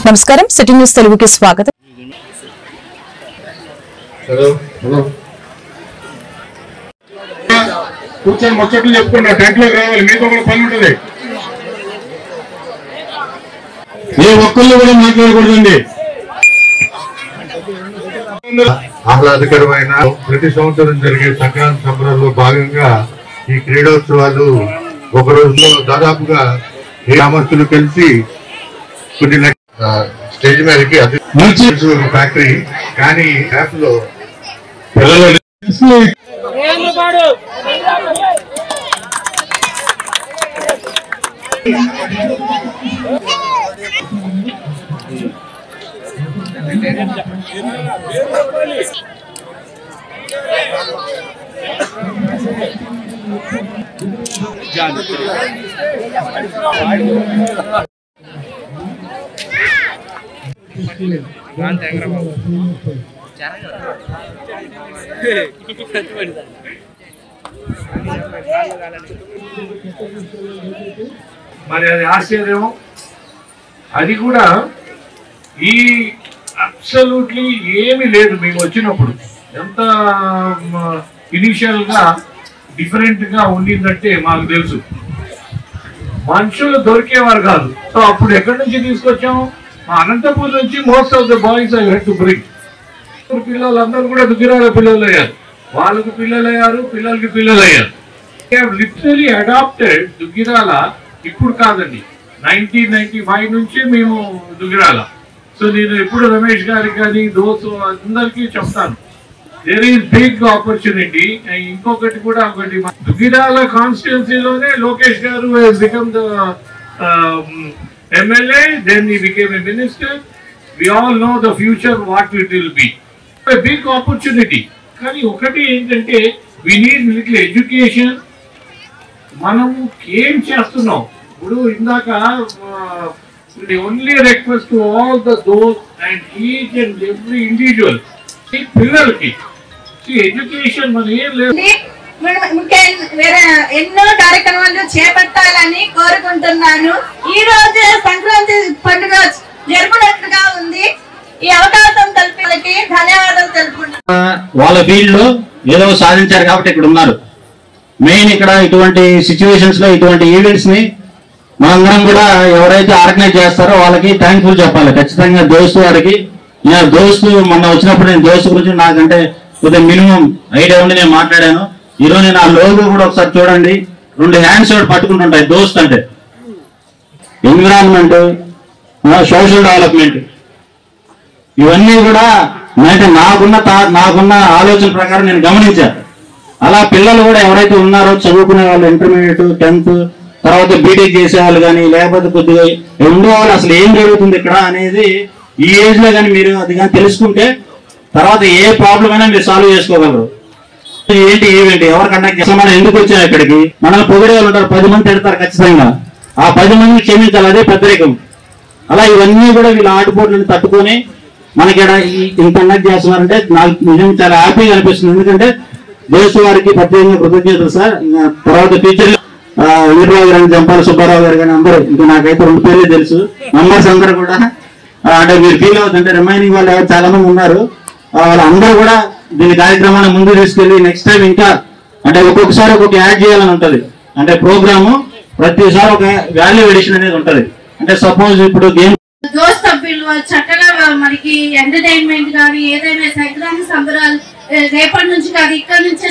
నమస్కారం city news తెలుగుకి స్వాగతం. కూర్చొని ముచ్చట్లు చెప్పుకున్నా టెంట్ లో రావాలి, మీతో కూడా పని ఉంటుంది. ఏ ఒక్కళ్ళు కూడా మాట్లాడకూడదండి. ఆహ్లాదకరమైన ప్రతి సంవత్సరం జరిగే సంక్రాంతి సంబరాల్లో భాగంగా ఈ క్రీడోత్సవాలు ఒక రోజులో దాదాపుగా గ్రామస్తులు కలిసి కొన్ని స్టేజ్ మీదకి ఫ్యాక్టరీ కానీ యాప్ లో పిల్లలు మరి అది ఆశ్చర్యం. అది కూడా ఈ అబ్సల్యూట్లీ ఏమీ లేదు మీకు వచ్చినప్పుడు. ఎంత ఇనిషియల్ గా డిఫరెంట్ గా ఉండిందంటే మాకు తెలుసు, మనుషులు దొరికేవారు కాదు. సో అప్పుడు ఎక్కడి నుంచి తీసుకొచ్చాము? మా అనంతపూర్ నుంచి most of the boys I head to bring. పిల్లలందరూ కూడా దుగ్గిరాల పిల్లలు అయ్యారు, వాళ్ళకి పిల్లలు అయ్యారు, పిల్లలకి పిల్లలు అయ్యారు. Literally adopted Duggirala. ఇప్పుడు కాదండి, 1995 నుంచి మేము దుగ్గిరాల. సో నేను ఎప్పుడు రమేష్ గారికి కానీ దోస్తు అందరికీ చెప్తాను, దేర్ ఈస్ బిగ్ ఆపర్చునిటీ. ఇంకొకటి కూడా ఒకటి, దుగ్గిరాల కాన్స్టిట్యున్సీలోనే Lokesh garu has become the MLA, then he became a minister. We all know the future what it will be. Big opportunity. కానీ ఒకటి ఏంటంటే వి నీడ్ లిటిల్ ఎడ్యుకేషన్. మనము ఏం చేస్తున్నాం ఇప్పుడు? ఇందాక the only request to all the those and each and every individual, పిల్లలకి education మన ఏం లేదు. ఎన్నో కార్యక్రమాలు చేపట్టాలని కోరుకుంటున్నాను. ఈ రోజు సంక్రాంతి పండుగ జరుపునట్లుగా ఉంది. ఈ అవకాశం తెలిపినకి ధన్యవాదాలు తెలుపుకుంటున్నాను. వాళ్ళ ఫీల్డ్ లో ఏదో సాధించారు కాబట్టి ఇక్కడ ఉన్నారు. మెయిన్ ఇక్కడ ఇటువంటి సిచ్యువేషన్స్ లో ఇటువంటి ఈవెంట్స్ ని మనందరం కూడా ఎవరైతే ఆర్గనైజ్ చేస్తారో వాళ్ళకి థ్యాంక్ఫుల్ చెప్పాలి ఖచ్చితంగా. దోస్తు వారికి, నేను దోస్తు మొన్న వచ్చినప్పుడు నేను దోస్తు గురించి నాకంటే కొద్దిగా మినిమం ఐడియా ఉండి నేను మాట్లాడాను. ఈరోజు నేను ఆ లోగో కూడా ఒకసారి చూడండి, 2 హ్యాండ్స్ పట్టుకుంటుంటాయి దోస్త్ అంటే. ఎన్విరాన్మెంట్, సోషల్ డెవలప్మెంట్, ఇవన్నీ కూడా అంటే నాకున్న ఆలోచన ప్రకారం నేను గమనించాను. అలా పిల్లలు కూడా ఎవరైతే ఉన్నారో చదువుకునే వాళ్ళు, ఇంటర్మీడియట్ 10th తర్వాత బీటెక్ చేసేవాళ్ళు కానీ, లేకపోతే కొద్దిగా ఉండేవాళ్ళు అసలు ఏం జరుగుతుంది ఇక్కడ అనేది ఈ ఏజ్ లో కానీ మీరు అది కానీ తెలుసుకుంటే తర్వాత ఏ ప్రాబ్లం అయినా మీరు సాల్వ్ చేసుకోగలరు. ఏంటి ఈవెంట్ ఎవరు కండక్ట్ చేస్తాం, మనం ఎందుకు వచ్చాం ఇక్కడికి? మనం పొగిడే వాళ్ళు ఉంటారు, 10 మంది తిడతారు ఖచ్చితంగా. ఆ 10 మందిని క్షమించాలి, అదే పెద్దరికం. అలా ఇవన్నీ కూడా వీళ్ళ ఆటుపోట్లను తట్టుకొని మనకి ఇంత కండక్ట్ చేస్తున్నారంటే నాకు నిజంగా చాలా హ్యాపీగా అనిపిస్తుంది. ఎందుకంటే దోస్తు వారికి ప్రత్యేకంగా కృతజ్ఞతలు సార్. తర్వాత టీచర్ వీరరావు గారు, జంపాల సుబ్బారావు గారు కానీ అందరూ, ఇంకా నాకైతే 2 పేర్లు తెలుసు. మెంబర్స్ అందరూ కూడా అంటే మీరు ఫీల్ అవుతుంటే రిమైనింగ్ వాళ్ళు చాలా మంది ఉన్నారు. వాళ్ళందరూ కూడా దీని కార్యక్రమాన్ని ముందు తీసుకెళ్లి నెక్స్ట్ టైం ఇంకా అంటే ఒక్కొక్కసారి ఒక్కొక్క యాడ్ చేయాలని ఉంటుంది. అంటే ప్రోగ్రాము ప్రతిసారి ఒక వాల్యూ ఎడిషన్ అనేది ఉంటుంది. అంటే సపోజ్ ఇప్పుడు గేమ్ దోస్త్ సభ్యులు చక్కగా మనకి ఎంటర్టైన్మెంట్ కానీ ఏదైనా సంక్రాంతి సంబరాలు రేపటి నుంచి కాదు ఇక్కడ నుంచి